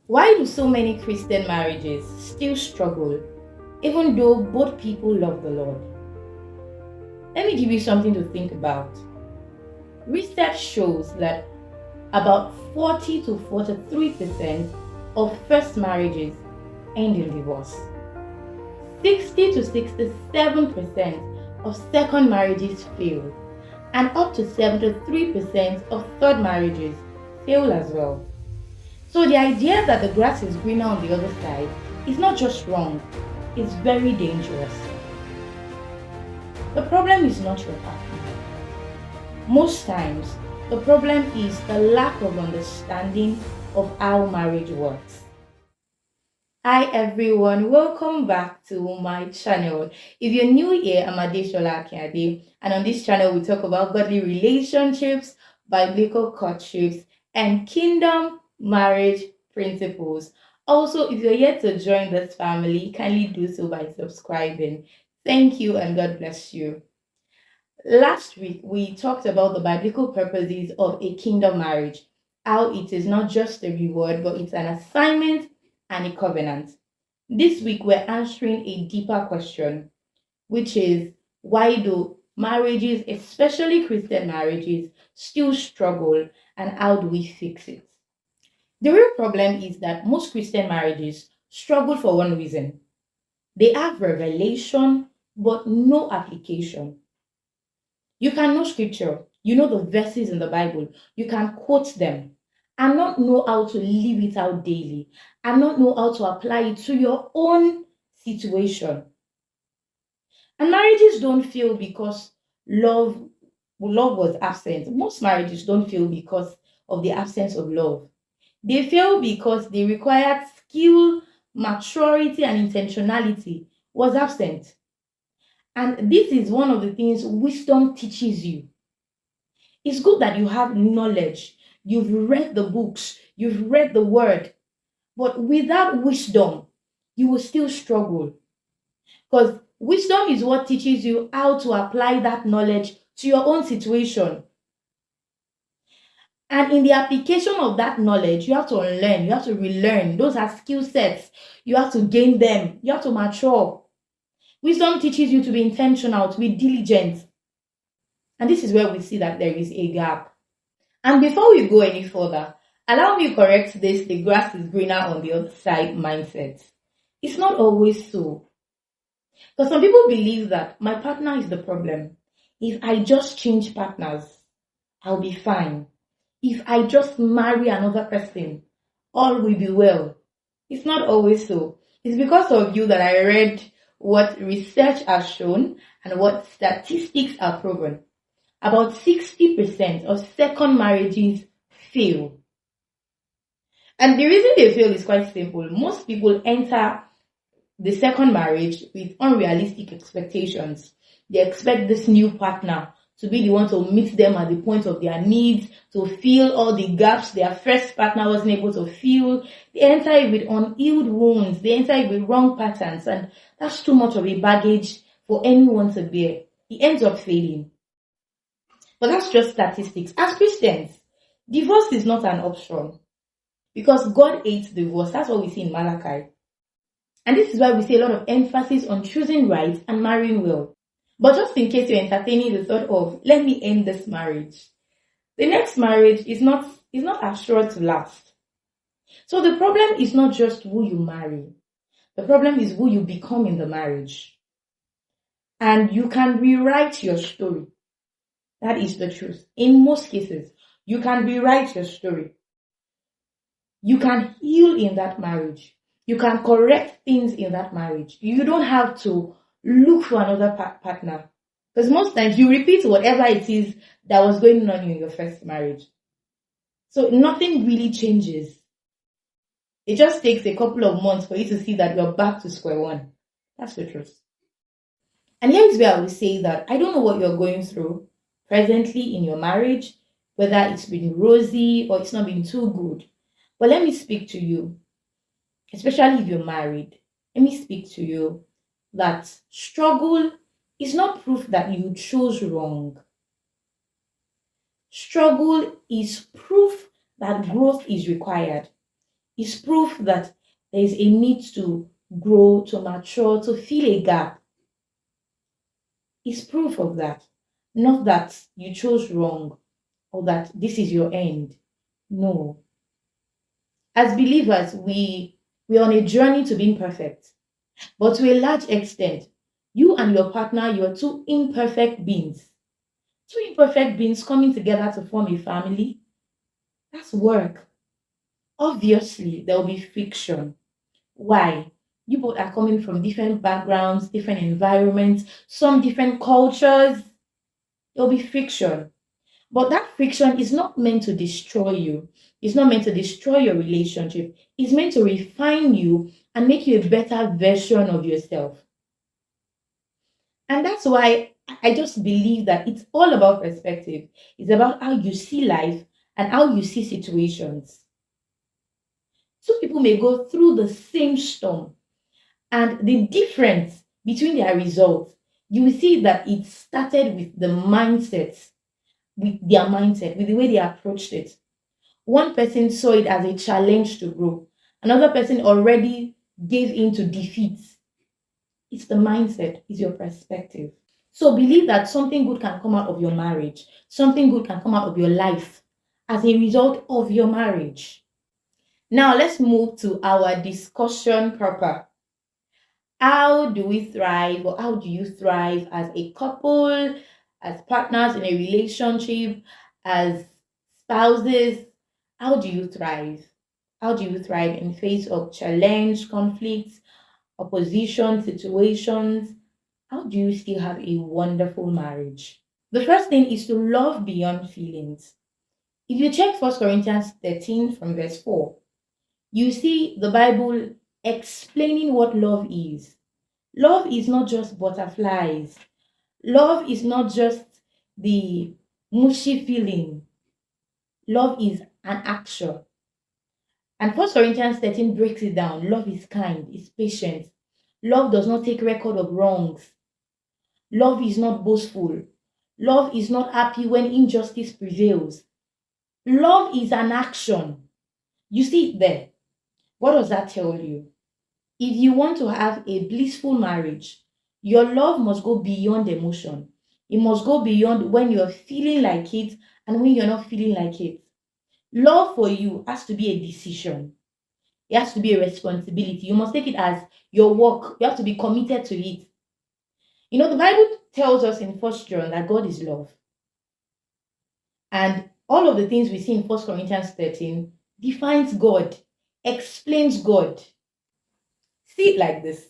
Why do so many Christian marriages still struggle even though both people love the Lord? Let me give you something to think about. Research shows that about 40 to 43% of first marriages end in divorce. 60 to 67% of second marriages fail, and up to 73% of third marriages fail as well. So the idea that the grass is greener on the other side is not just wrong, it's very dangerous. The problem is not your partner. Most times, the problem is the lack of understanding of how marriage works. Hi everyone, welcome back to my channel. If you're new here, I'm Adeshola Akinade, and on this channel we talk about godly relationships, biblical courtships, and kingdom marriage principles. Also, if you're yet to join this family, kindly do so by subscribing. Thank you and God bless you. Last week, we talked about the biblical purposes of a kingdom marriage, how it is not just a reward, but it's an assignment and a covenant. This week, we're answering a deeper question, which is why do marriages, especially Christian marriages, still struggle and how do we fix it? The real problem is that most Christian marriages struggle for one reason: they have revelation, but no application. You can know scripture, you know the verses in the Bible, you can quote them, and not know how to live it out daily, and not know how to apply it to your own situation. And marriages don't fail because love love was absent. Most marriages don't fail because of the absence of love. They fail because the required skill, maturity, and intentionality was absent. And this is one of the things wisdom teaches you. It's good that you have knowledge, you've read the books, you've read the word, but without wisdom, you will still struggle. Because wisdom is what teaches you how to apply that knowledge to your own situation. And in the application of that knowledge, you have to unlearn, you have to relearn. Those are skill sets. You have to gain them, you have to mature. Wisdom teaches you to be intentional, to be diligent. And this is where we see that there is a gap. And before we go any further, allow me to correct this the grass is greener on the other side mindset. It's not always so. Because some people believe that my partner is the problem. If I just change partners, I'll be fine. If I just marry another person, all will be well. It's not always so. It's because of you that I read what research has shown and what statistics are proven. About 60% of second marriages fail. And the reason they fail is quite simple. Most people enter the second marriage with unrealistic expectations. They expect this new partner to be the one to meet them at the point of their needs, to fill all the gaps their first partner wasn't able to fill. They enter it with unhealed wounds. They enter it with wrong patterns, and that's too much of a baggage for anyone to bear. It ends up failing. But that's just statistics. As Christians, divorce is not an option because God hates divorce. That's what we see in Malachi. And this is why we see a lot of emphasis on choosing right and marrying well. But just in case you're entertaining the thought of, let me end this marriage, the next marriage is not assured to last. So the problem is not just who you marry. The problem is who you become in the marriage. And you can rewrite your story. That is the truth. In most cases, you can rewrite your story. You can heal in that marriage. You can correct things in that marriage. You don't have to look for another partner. Because most times you repeat whatever it is that was going on in your first marriage. So nothing really changes. It just takes a couple of months for you to see that you're back to square one. That's the truth. And here is where I will say that I don't know what you're going through presently in your marriage, whether it's been rosy or it's not been too good. But let me speak to you, especially if you're married. Let me speak to you that struggle is not proof that you chose wrong. Struggle is proof that growth is required. It's proof that there is a need to grow, to mature, to fill a gap. It's proof of that. Not that you chose wrong or that this is your end. No. As believers, we're on a journey to being perfect. But to a large extent, you and your partner, you're two imperfect beings. Two imperfect beings coming together to form a family. That's work. Obviously, there will be friction. Why? You both are coming from different backgrounds, different environments, some different cultures. There will be friction. But that friction is not meant to destroy you. It's not meant to destroy your relationship. It's meant to refine you and make you a better version of yourself. And that's why I just believe that it's all about perspective. It's about how you see life and how you see situations. Two people may go through the same storm, and the difference between their results, you will see that it started with the mindset, with their mindset, with the way they approached it. One person saw it as a challenge to grow, another person already gave in to defeat. It's the mindset, it's your perspective. So believe that something good can come out of your marriage, something good can come out of your life as a result of your marriage. Now let's move to our discussion proper. How do we thrive, or how do you thrive as a couple, as partners in a relationship, as spouses? How do you thrive? How do you thrive in face of challenge, conflicts, opposition, situations? How do you still have a wonderful marriage? The first thing is to love beyond feelings. If you check 1 Corinthians 13 from verse 4, you see the Bible explaining what love is. Love is not just butterflies. Love is not just the mushy feeling. Love is an action. And 1 Corinthians 13 breaks it down. Love is kind, is patient. Love does not take record of wrongs. Love is not boastful. Love is not happy when injustice prevails. Love is an action. You see it there. What does that tell you? If you want to have a blissful marriage, your love must go beyond emotion. It must go beyond when you're feeling like it and when you're not feeling like it. Love for you has to be a decision. It has to be a responsibility. You must take it as your work. You have to be committed to it. You know, the Bible tells us in 1 John that God is love. And all of the things we see in 1 Corinthians 13 defines God, explains God. See it like this.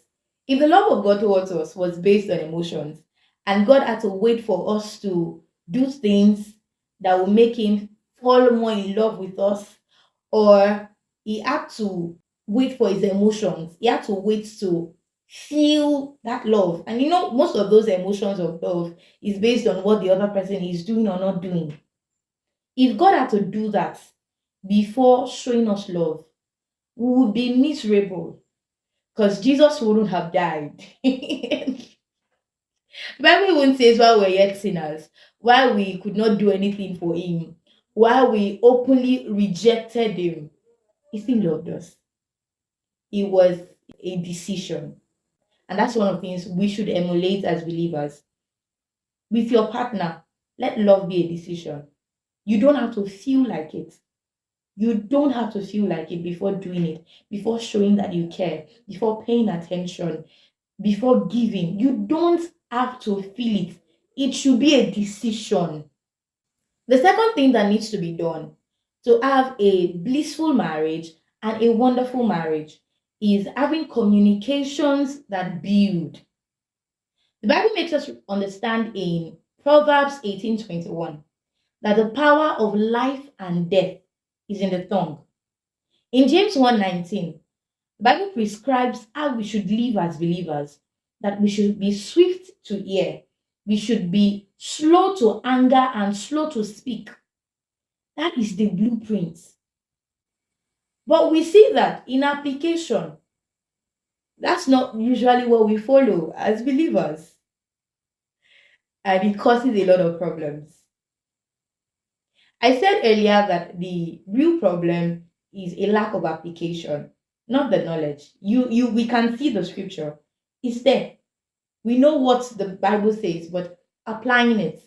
If the love of God towards us was based on emotions, and God had to wait for us to do things that will make him fall more in love with us, or he had to wait for his emotions, he had to wait to feel that love. And you know, most of those emotions of love is based on what the other person is doing or not doing. If God had to do that before showing us love, we would be miserable because Jesus wouldn't have died. The Bible even says while we're yet sinners, while we could not do anything for him, while we openly rejected him, he still loved us. It was a decision. And that's one of the things we should emulate as believers. With your partner, let love be a decision. You don't have to feel like it. You don't have to feel like it before doing it, before showing that you care, before paying attention, before giving. You don't have to feel it. It should be a decision. The second thing that needs to be done to have a blissful marriage and a wonderful marriage is having communications that build. The Bible makes us understand in Proverbs 18:21 that the power of life and death is in the tongue. In James 1:19, the Bible prescribes how we should live as believers, that we should be swift to hear, we should be slow to anger and slow to speak. That is the blueprint. But we see that in application, that's not usually what we follow as believers, and it causes a lot of problems. I said earlier that the real problem is a lack of application, not the knowledge. We can see the scripture. It's there. We know what the Bible says, but applying it.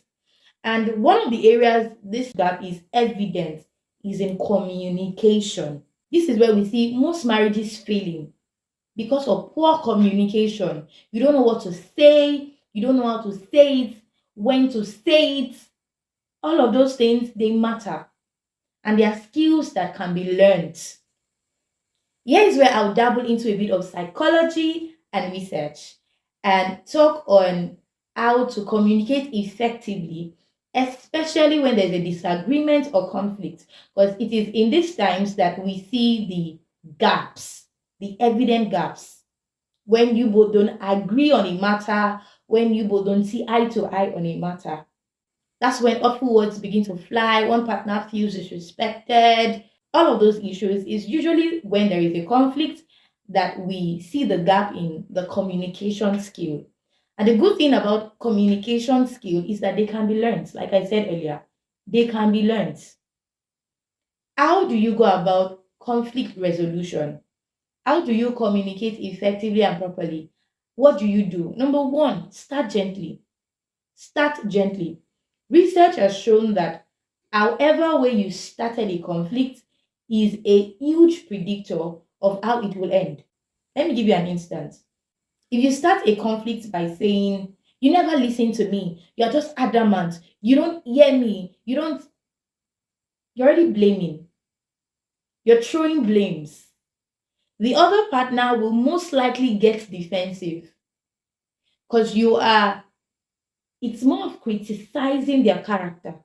And one of the areas this gap is evident is in communication. This is where we see most marriages failing because of poor communication. You don't know what to say, you don't know how to say it, when to say it. All of those things, they matter. And they are skills that can be learned. Here is where I'll dabble into a bit of psychology and research and talk on how to communicate effectively, especially when there's a disagreement or conflict. Because it is in these times that we see the gaps, the evident gaps. When you both don't agree on a matter, when you both don't see eye to eye on a matter. That's when awful words begin to fly, one partner feels disrespected. All of those issues is usually when there is a conflict that we see the gap in the communication skill. And the good thing about communication skill is that they can be learned. Like I said earlier, they can be learned. How do you go about conflict resolution? How do you communicate effectively and properly? What do you do? Number one, start gently. Start gently. Research has shown that however way you started a conflict is a huge predictor of how it will end. Let me give you an instance. If you start a conflict by saying, "You never listen to me, you're just adamant, you don't hear me, you're already blaming, you're throwing blames. The other partner will most likely get defensive because it's more of criticizing their character.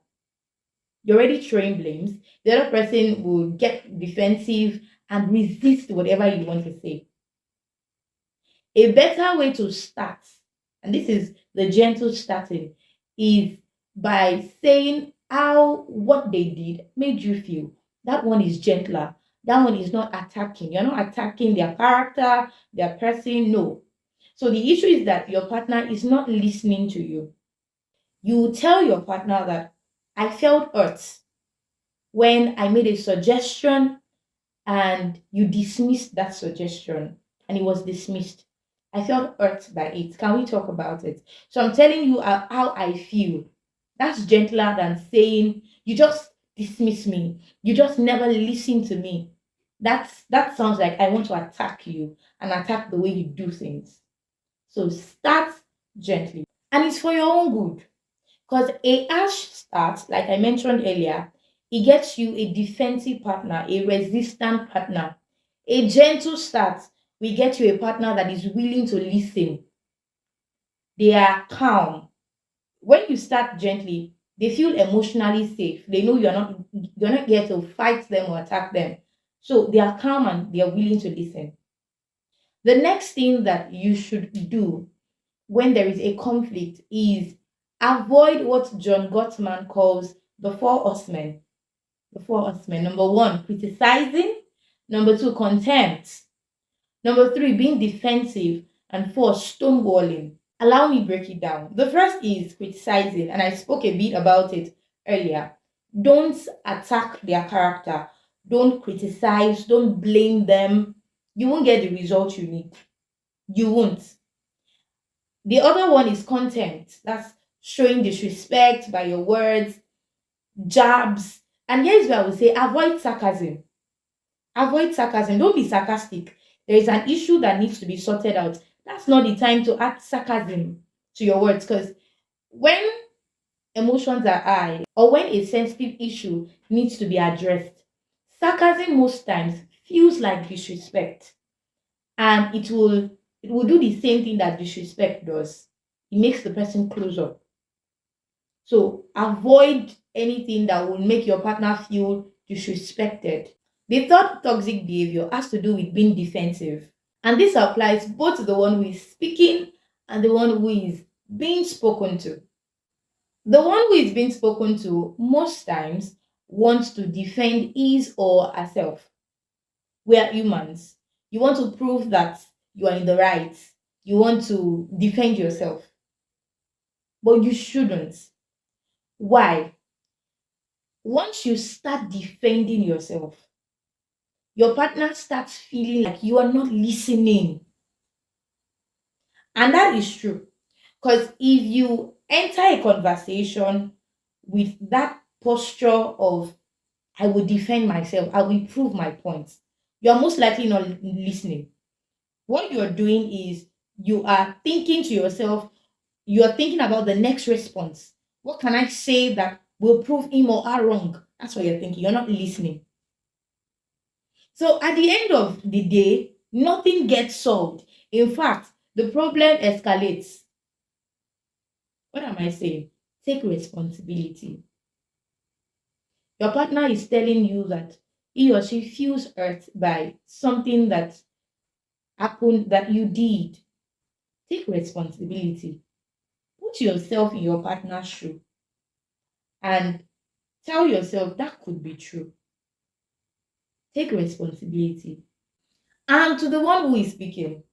You're already throwing blames. The other person will get defensive and resist whatever you want to say. A better way to start, and this is the gentle starting, is by saying how what they did made you feel. That one is gentler. That one is not attacking. You're not attacking their character, their person. No. So the issue is that your partner is not listening to you. You tell your partner that I felt hurt when I made a suggestion and you dismissed that suggestion and it was dismissed. I felt hurt by it. Can we talk about it? So I'm telling you how I feel. That's gentler than saying you just dismiss me. You just never listen to me. That sounds like I want to attack you and attack the way you do things. So start gently. And it's for your own good. Because a harsh start, like I mentioned earlier, it gets you a defensive partner, a resistant partner. A gentle start will get you a partner that is willing to listen. They are calm. When you start gently, they feel emotionally safe. They know you're not here to fight them or attack them. So they are calm and they are willing to listen. The next thing that you should do when there is a conflict is avoid what John Gottman calls the four horsemen. The four horsemen. Number one, criticizing. Number two, contempt. Number three, being defensive. And four, stonewalling. Allow me break it down. The first is criticizing, and I spoke a bit about it earlier. Don't attack their character. Don't criticize. Don't blame them. You won't get the result you need. You won't. The other one is contempt. That's showing disrespect by your words, jabs. And here's where I would say avoid sarcasm. Avoid sarcasm. Don't be sarcastic. There is an issue that needs to be sorted out. That's not the time to add sarcasm to your words because when emotions are high or when a sensitive issue needs to be addressed, sarcasm most times feels like disrespect and it will do the same thing that disrespect does. It makes the person close up. So avoid anything that will make your partner feel disrespected. The third toxic behavior has to do with being defensive. And this applies both to the one who is speaking and the one who is being spoken to. The one who is being spoken to most times wants to defend his or herself. We are humans. You want to prove that you are in the right. You want to defend yourself. But you shouldn't. Why? Once you start defending yourself, your partner starts feeling like you are not listening. And that is true. Because if you enter a conversation with that posture of, I will defend myself, I will prove my points, you're most likely not listening. What you're doing is you are thinking to yourself, you are thinking about the next response. What can I say that will prove him or her wrong? That's what you're thinking. You're not listening. So at the end of the day, nothing gets solved. In fact, the problem escalates. What am I saying? Take responsibility. Your partner is telling you that he or she feels hurt by something that happened that you did. Take responsibility. Put yourself in your partner's shoe and tell yourself that could be true. Take responsibility. And to the one who is speaking,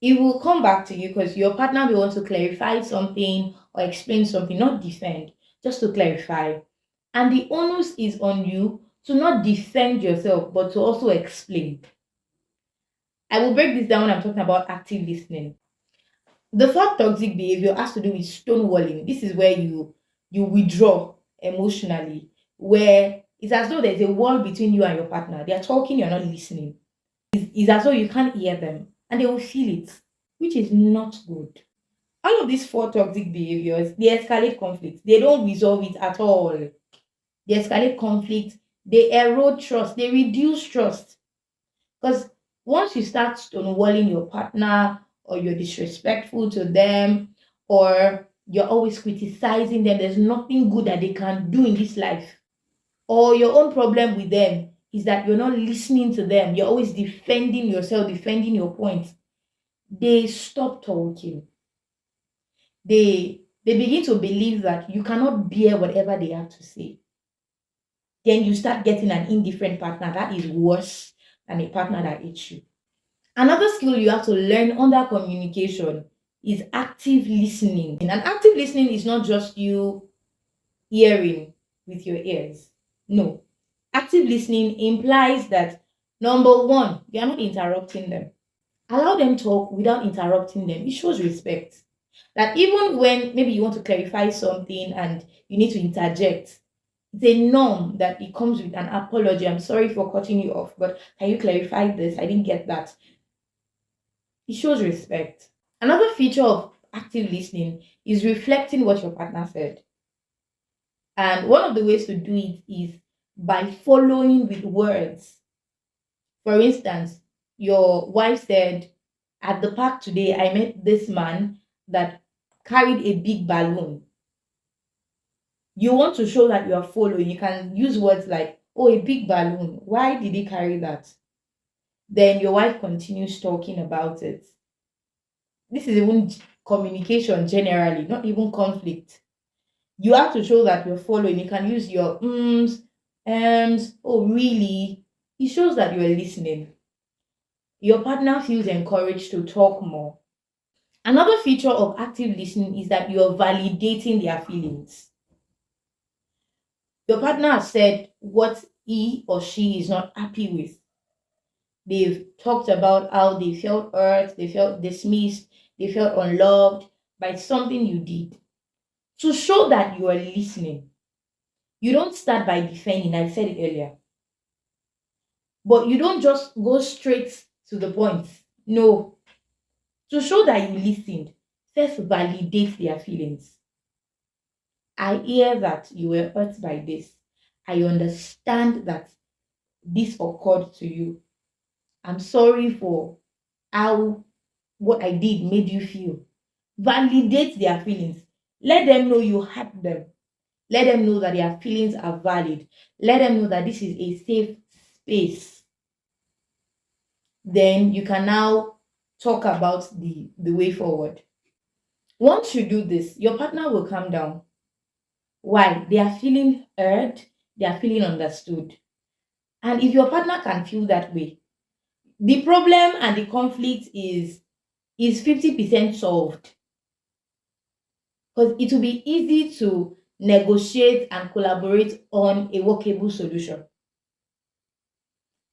it will come back to you because your partner will want to clarify something or explain something, not defend, just to clarify. And the onus is on you to not defend yourself, but to also explain. I will break this down when I'm talking about active listening. The fourth toxic behavior has to do with stonewalling. This is where you withdraw emotionally, where it's as though there's a wall between you and your partner. They're talking, you're not listening. It's as though you can't hear them, and they will feel it, which is not good. All of these four toxic behaviors, they escalate conflict. They don't resolve it at all. They escalate conflict. They erode trust. They reduce trust. Because once you start stonewalling your partner, or you're disrespectful to them, or you're always criticizing them, there's nothing good that they can do in this life. Or your own problem with them is that you're not listening to them. You're always defending yourself, defending your point. They stop talking. They begin to believe that you cannot bear whatever they have to say. Then you start getting an indifferent partner that is worse than a partner that hates you. Another skill you have to learn under communication is active listening. And active listening is not just you hearing with your ears. No. Active listening implies that number one, you are not interrupting them. Allow them talk without interrupting them. It shows respect. That even when maybe you want to clarify something and you need to interject, it's a norm that it comes with an apology. I'm sorry for cutting you off, but can you clarify this? I didn't get that. It shows respect. Another feature of active listening is reflecting what your partner said. And one of the ways to do it is by following with words. For instance, your wife said, at the park today, I met this man that carried a big balloon. You want to show that you are following. You can use words like, oh, a big balloon. Why did he carry that? Then your wife continues talking about it. This is even communication generally, not even conflict. You have to show that you're following. You can use your oh, really? It shows that you're listening. Your partner feels encouraged to talk more. Another feature of active listening is that you're validating their feelings. Your partner has said what he or she is not happy with. They've talked about how they felt hurt, they felt dismissed, they felt unloved by something you did. To show that you are listening, you don't start by defending, I said it earlier, but you don't just go straight to the point. No. To show that you listened, first validate their feelings. I hear that you were hurt by this. I understand that this occurred to you. I'm sorry for how what I did made you feel. Validate their feelings. Let them know you had them. Let them know that their feelings are valid. Let them know that this is a safe space. Then you can now talk about the way forward. Once you do this, your partner will calm down. Why? They are feeling heard, they are feeling understood. And if your partner can feel that way, the problem and the conflict is 50% solved. Because it will be easy to negotiate and collaborate on a workable solution.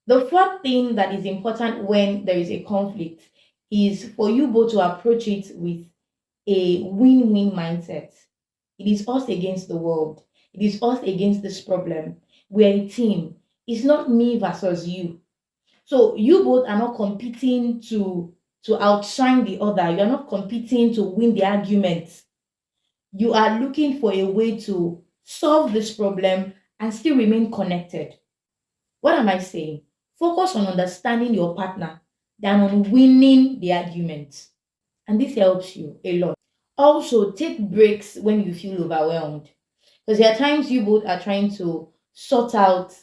The fourth thing that is important when there is a conflict is for you both to approach it with a win-win mindset. It is us against the world. It is us against this problem. We're a team. It's not me versus you. So you both are not competing to outshine the other. You're not competing to win the argument. You are looking for a way to solve this problem and still remain connected. What am I saying? Focus on understanding your partner than on winning the argument. And this helps you a lot. Also, take breaks when you feel overwhelmed. Because there are times you both are trying to sort out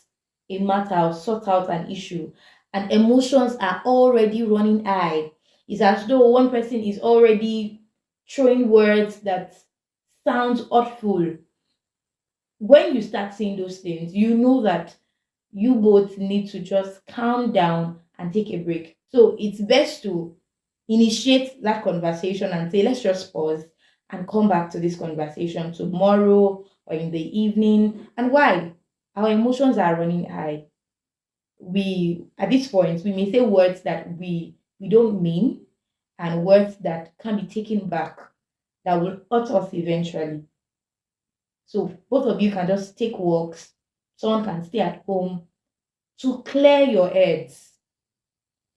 a matter or sort out an issue, and emotions are already running high. It's as though one person is already throwing words that sound hurtful. When you start seeing those things, you know that you both need to just calm down and take a break. So it's best to initiate that conversation and say, let's just pause and come back to this conversation tomorrow or in the evening. And why? Our emotions are running high. We at this point we may say words that we don't mean, and words that can be taken back that will hurt us eventually. So both of you can just take walks. Someone can stay at home to clear your heads,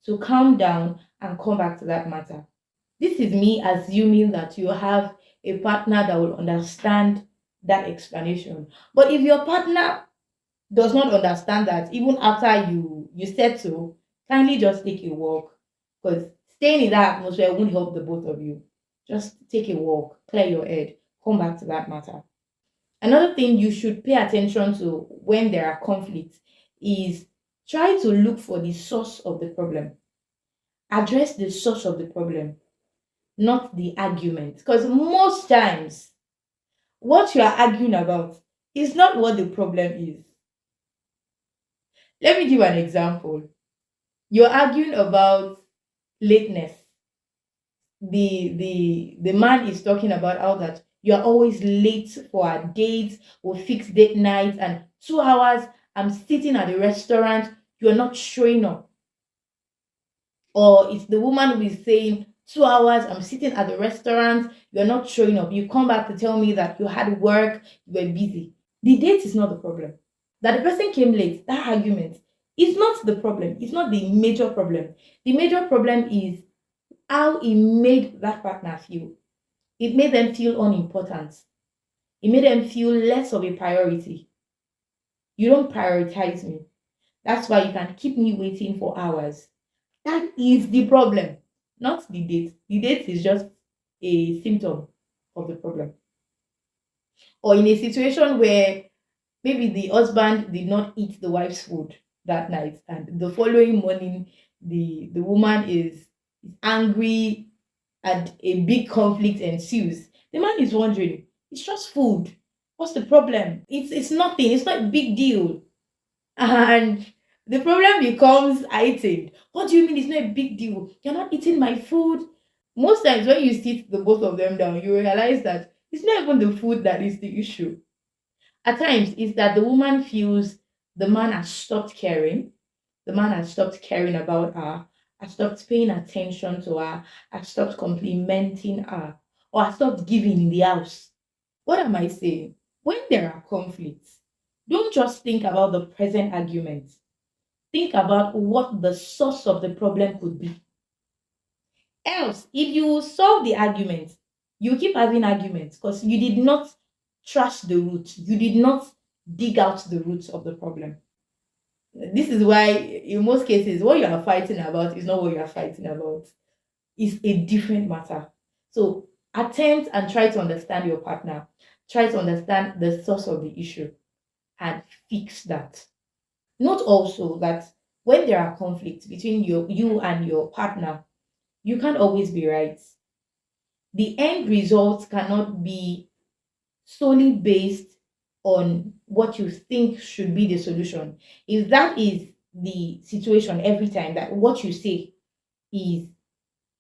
to calm down and come back to that matter. This is me assuming that you have a partner that will understand that explanation. But if your partner does not understand that, even after you said so, kindly just take a walk, because staying in that atmosphere won't help the both of you. Just take a walk, clear your head, come back to that matter. Another thing you should pay attention to when there are conflicts is try to look for the source of the problem. Address the source of the problem, not the argument. Because most times, what you are arguing about is not what the problem is. Let me give an example. You're arguing about lateness. The man is talking about how that you are always late for our dates or fixed date nights, and 2 hours I'm sitting at the restaurant, you're not showing up. Or it's the woman who is saying, 2 hours I'm sitting at the restaurant, you're not showing up. You come back to tell me that you had work, you were busy. The date is not the problem. That the person came late, that argument is not the problem. It's not the major problem. The major problem is how it made that partner feel. It made them feel unimportant. It made them feel less of a priority. You don't prioritize me. That's why you can keep me waiting for hours. That is the problem, not the date. The date is just a symptom of the problem. Or in a situation where maybe the husband did not eat the wife's food that night, and the following morning the woman is angry and a big conflict ensues. The man is wondering, it's just food. What's the problem? It's nothing, it's not a big deal. And the problem becomes heightened. What do you mean it's not a big deal? You're not eating my food. Most times when you sit the both of them down, you realize that it's not even the food that is the issue. At times, it's that the woman feels the man has stopped caring. The man has stopped caring about her, has stopped paying attention to her, has stopped complimenting her, or has stopped giving in the house. What am I saying? When there are conflicts, don't just think about the present argument. Think about what the source of the problem could be. Else, if you solve the argument, you keep having arguments because you did not trash the root. You did not dig out the roots of the problem. This is why, in most cases, what you are fighting about is not what you are fighting about. It's a different matter. So attempt and try to understand your partner. Try to understand the source of the issue and fix that. Note also that when there are conflicts between you and your partner, you can't always be right. The end result cannot be solely based on what you think should be the solution. If that is the situation every time, that what you say is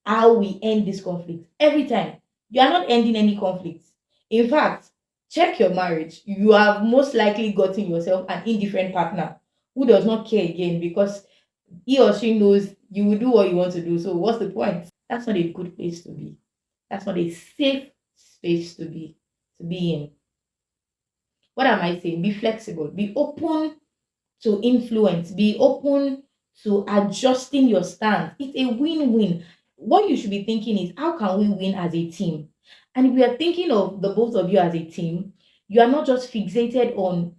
how we end this conflict, every time, you are not ending any conflict. In fact, check your marriage. You have most likely gotten yourself an indifferent partner who does not care again, because He or she knows you will do what you want to do. So what's the point? That's not a good place to be. That's not a safe space to be in. What am I saying? Be flexible. Be open to influence. Be open to adjusting your stance. It's a win-win. What you should be thinking is, how can we win as a team? And if we are thinking of the both of you as a team, you are not just fixated on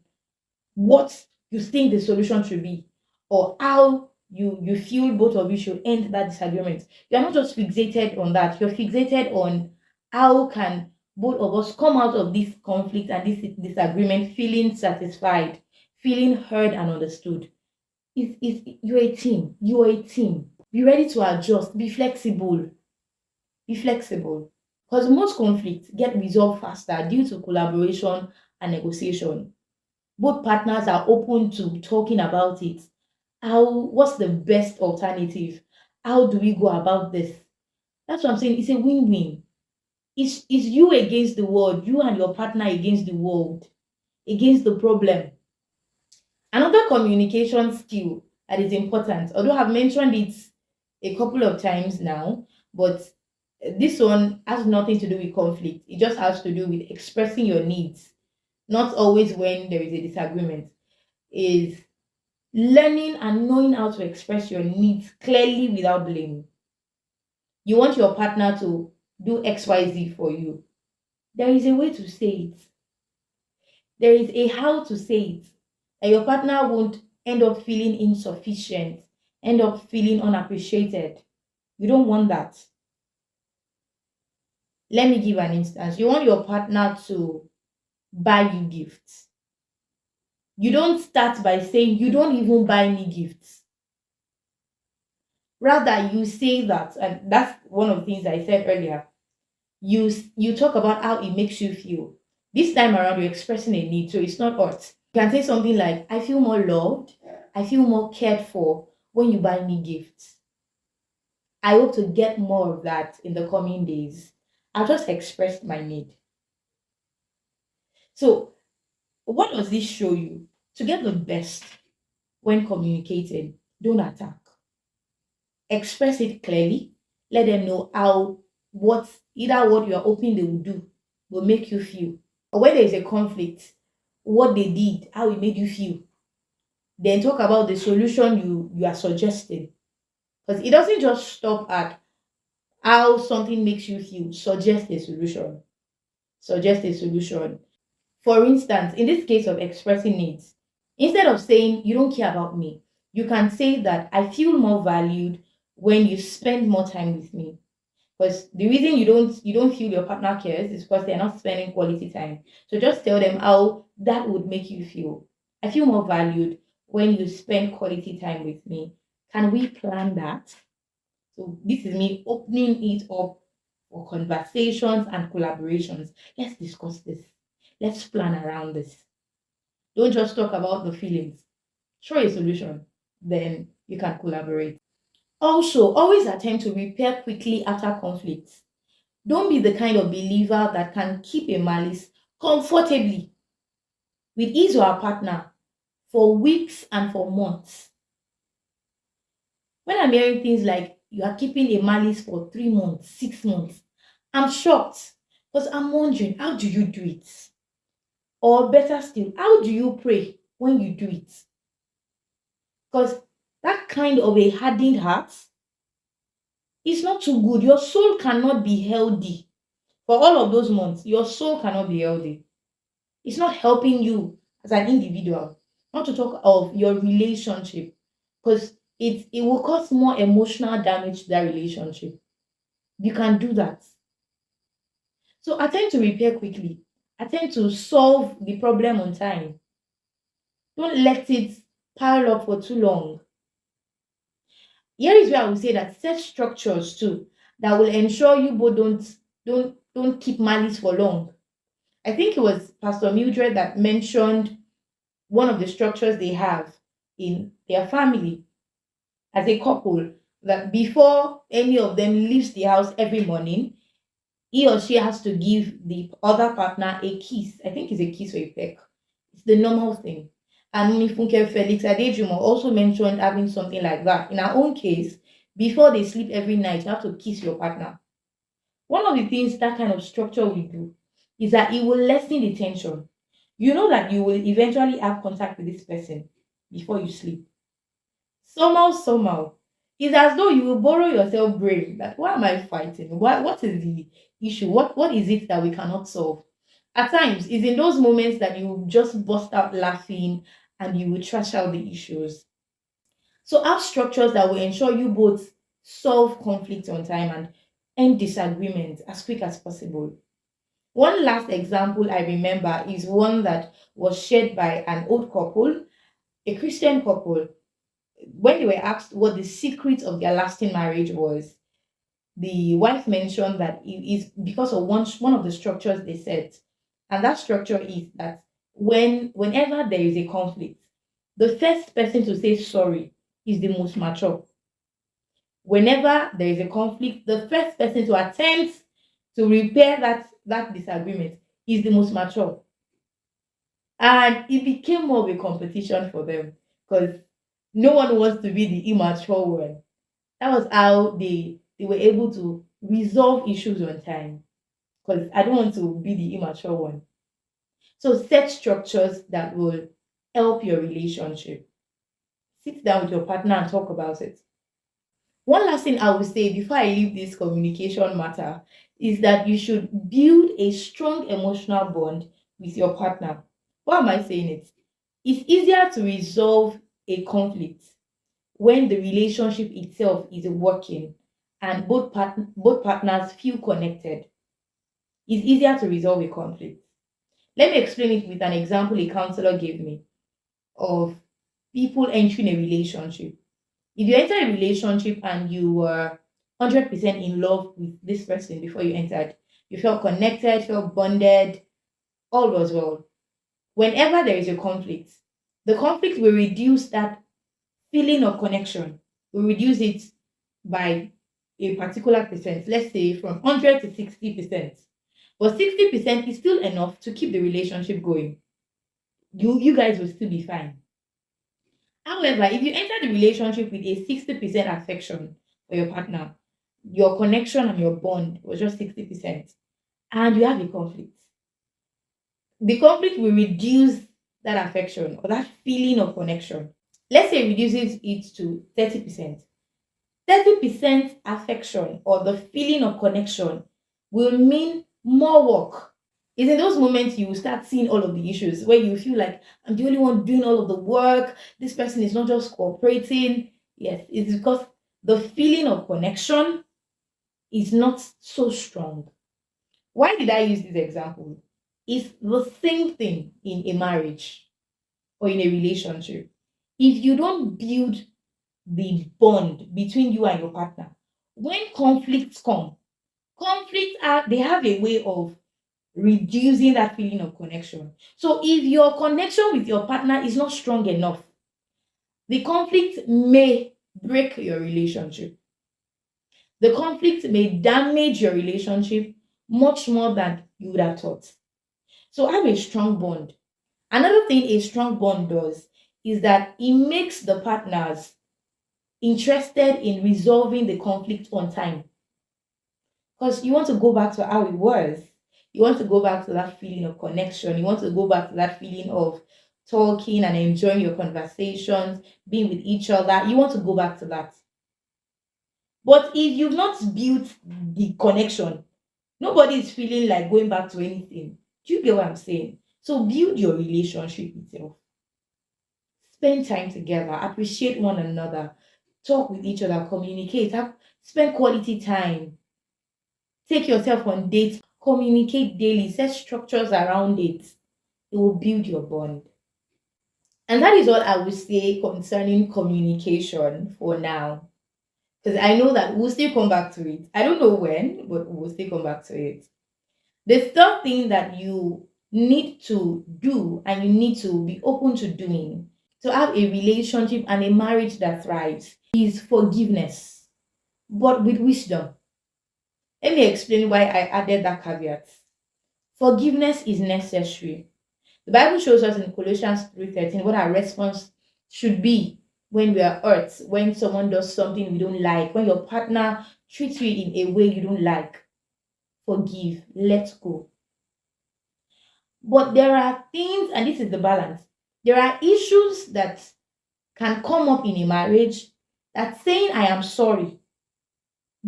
what you think the solution should be, or how you feel both of you should end that disagreement. You're not just fixated on that, you're fixated on how can both of us come out of this conflict and this disagreement feeling satisfied, feeling heard and understood. You're a team. You're a team. Be ready to adjust. Be flexible. Be flexible. Because most conflicts get resolved faster due to collaboration and negotiation. Both partners are open to talking about it. What's the best alternative? How do we go about this? That's what I'm saying. It's a win-win. It's you against the world, you and your partner against the world, against the problem. Another communication skill that is important, although I've mentioned it a couple of times now, but this one has nothing to do with conflict. It just has to do with expressing your needs, not always when there is a disagreement, is learning and knowing how to express your needs clearly without blame. You want your partner to do XYZ for you. There is a way to say it. There is a how to say it. That your partner won't end up feeling insufficient, end up feeling unappreciated. You don't want that. Let me give an instance. You want your partner to buy you gifts. You don't start by saying, you don't even buy me gifts. Rather, you say that, and that's one of the things I said earlier. You talk about how it makes you feel. This time around, you're expressing a need, so it's not art. You can say something like, I feel more loved, I feel more cared for when you buy me gifts. I hope to get more of that in the coming days. I just expressed my need. So, what does this show you? To get the best when communicating, don't attack. Express it clearly. Let them know either what you are hoping they will do will make you feel. Or when there is a conflict, what they did, how it made you feel. Then talk about the solution you are suggesting. Because it doesn't just stop at how something makes you feel. Suggest a solution. Suggest a solution. For instance, in this case of expressing needs, instead of saying you don't care about me, you can say that I feel more valued when you spend more time with me. Because the reason you don't feel your partner cares is because they're not spending quality time. So just tell them how that would make you feel. I feel more valued when you spend quality time with me. Can we plan that? So this is me opening it up for conversations and collaborations. Let's discuss this. Let's plan around this. Don't just talk about the feelings. Show a solution. Then you can collaborate. Also, always attempt to repair quickly after conflicts. Don't be the kind of believer that can keep a malice comfortably with his or her partner for weeks and for months. When I'm hearing things like you are keeping a malice for 3 months, 6 months, I'm shocked because I'm wondering, how do you do it? Or better still, how do you pray when you do it? Because that kind of a hardened heart is not too good. Your soul cannot be healthy. For all of those months, your soul cannot be healthy. It's not helping you as an individual. Not to talk of your relationship, because it will cause more emotional damage to that relationship. You can do that. So attempt to repair quickly. Attempt to solve the problem on time. Don't let it pile up for too long. Here is where I will say that set structures too that will ensure you both don't keep malice for long. I think it was Pastor Mildred that mentioned one of the structures they have in their family as a couple, that before any of them leaves the house every morning, he or she has to give the other partner a kiss. I think it's a kiss or a peck. It's the normal thing. And Mifunke Felix Adejumo also mentioned having something like that. In our own case, before they sleep every night, you have to kiss your partner. One of the things that kind of structure will do is that it will lessen the tension. You know that you will eventually have contact with this person before you sleep. Somehow, it's as though you will borrow yourself brain that why am I fighting? What is the issue? What is it that we cannot solve? At times, it's in those moments that you just burst out laughing and you will trash out the issues. So have structures that will ensure you both solve conflict on time and end disagreement as quick as possible. One last example I remember is one that was shared by an old couple, a Christian couple. When they were asked what the secret of their lasting marriage was, the wife mentioned that it is because of one of the structures they set. And that structure is that whenever there is a conflict, the first person to say sorry is the most mature. Whenever there is a conflict, the first person to attempt to repair that disagreement is the most mature. And it became more of a competition for them because no one wants to be the immature one. That was how they were able to resolve issues on time. Because I don't want to be the immature one. So set structures that will help your relationship. Sit down with your partner and talk about it. One last thing I will say before I leave this communication matter is that you should build a strong emotional bond with your partner. Why am I saying it? It's easier to resolve a conflict when the relationship itself is working and both partners feel connected. It's easier to resolve a conflict. Let me explain it with an example a counselor gave me of people entering a relationship. If you enter a relationship and you were 100% in love with this person before you entered, you felt connected, felt bonded, all was well. Whenever there is a conflict, the conflict will reduce that feeling of connection. We'll reduce it by a particular percent, let's say from 100 to 60%. But 60% is still enough to keep the relationship going. You guys will still be fine. However, if you enter the relationship with a 60% affection for your partner, your connection and your bond was just 60%, and you have a conflict, the conflict will reduce that affection or that feeling of connection. Let's say it reduces it to 30%. 30% affection or the feeling of connection will mean more work. It's in those moments you will start seeing all of the issues where you feel like I'm the only one doing all of the work. This person is not just cooperating. Yes, it's because the feeling of connection is not so strong. Why did I use this example? It's the same thing in a marriage or in a relationship. If you don't build the bond between you and your partner, when conflicts come, conflicts are they have a way of reducing that feeling of connection. So if your connection with your partner is not strong enough, the conflict may break your relationship. The conflict may damage your relationship much more than you would have thought. So have a strong bond. Another thing a strong bond does is that it makes the partners interested in resolving the conflict on time. Because you want to go back to how it was. You want to go back to that feeling of connection. You want to go back to that feeling of talking and enjoying your conversations, being with each other. You want to go back to that. But if you've not built the connection, nobody is feeling like going back to anything. Do you get what I'm saying? So build your relationship itself. Spend time together, appreciate one another, talk with each other, communicate, spend quality time. Take yourself on dates, communicate daily, set structures around it. It will build your bond. And that is what I would say concerning communication for now. Because I know that we'll still come back to it. I don't know when, but we'll still come back to it. The third thing that you need to do and you need to be open to doing to have a relationship and a marriage that thrives is forgiveness, but with wisdom. Let me explain why I added that caveat. Forgiveness is necessary. The Bible shows us in Colossians 3:13 what our response should be when we are hurt, when someone does something we don't like, when your partner treats you in a way you don't like. Forgive, let go. But there are things, and this is the balance, there are issues that can come up in a marriage that saying I am sorry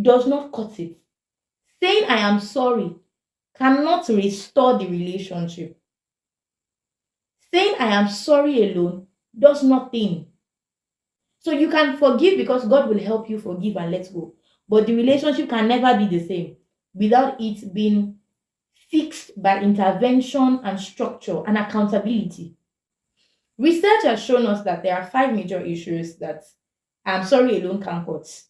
does not cut it. Saying I am sorry cannot restore the relationship. Saying I am sorry alone does nothing. So you can forgive because God will help you forgive and let go. But the relationship can never be the same without it being fixed by intervention and structure and accountability. Research has shown us that there are 5 major issues that I'm sorry alone can't cut.